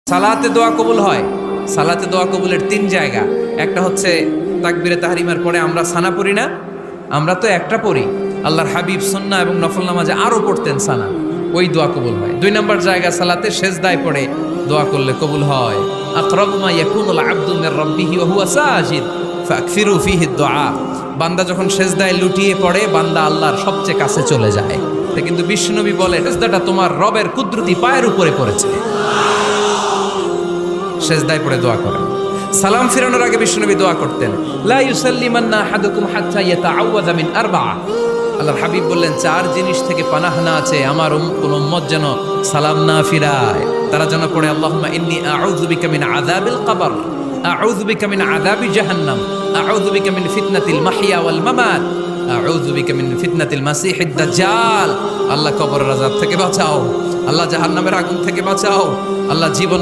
সালাতে দোয়া কবুল হয়। সালাতে দোয়া কবুলের 3 জায়গা। একটা হচ্ছে তাকবীরে তাহরিমার পরে আমরা সানা পড়ি না, আমরা তো একটা পড়ি। আল্লাহর হাবিব সুন্নাহ এবং নফল নামাজে আরো পড়তেন সানা, ওই দোয়া কবুল হয়। 2 নম্বর জায়গা সালাতে সেজদায় পড়ে দোয়া করলে কবুল হয়। আকরাবু মা ইয়াকুনুল আবদু মির রাব্বিহি ওয়া হুয়া সাজিদ ফাকসিরু ফিহি দুআ। বান্দা যখন সেজদায় লুটিয়ে পড়ে বান্দা আল্লাহর সবচেয়ে কাছে চলে যায়। কিন্তু বিশ্বনবী বলে সেজদাটা তোমার রবের কুদরতি পায়ের উপরে পড়েছে। সেজদায় পড়ে দোয়া করেন। সালাম ফিরানোর আগে বিশ্বনবী দোয়া করতেন, লা ইউসাল্লিমান্না আহাদুকুম হাত্তা ইয়াতাআওয়াযা মিন আরবা'a। আল্লাহর হাবিব বললেন 4 জিনিস থেকে পানাহ না আছে আমার কোন উম্মত যেন সালাম না ফিরায়। তারা যেন পড়ে আল্লাহুম্মা ইন্নী আউযু বিকা মিন আযাবিল কবর, আউযু বিকা মিন আযাবি জাহান্নাম, আউযু বিকা মিন ফিতনাতিল মাহইয়া ওয়াল মামাত, আউযু বিকা মিন ফিতনাতিল মাসিহিদ দাজ্জাল। আল্লাহ কবরের আযাব থেকে বাঁচাও, আল্লাহ জাহান্নামের আগুন থেকে বাঁচাও, আল্লাহ জীবন